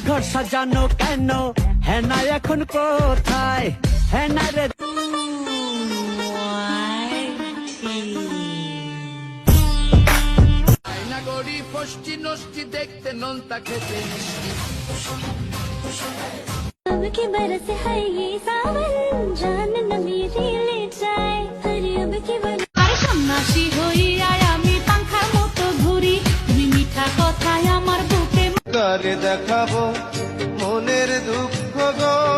ঘর সাজানো কেন, হেনা এখন কোথায়, হেনা রে গড়ি ফষ্টি নষ্টি দেখতে নোনতা খেতে মিষ্টি अब की बरस है ये सावन जान न मेरी ले जाए अरे अब की बरस আরে সন্ন্যাসী হইয়া আমি পাংখার মতো ঘুরি, তুমি মিঠা কথায় আমার বুকে কারে দেখাবো মনের দুঃখ গো।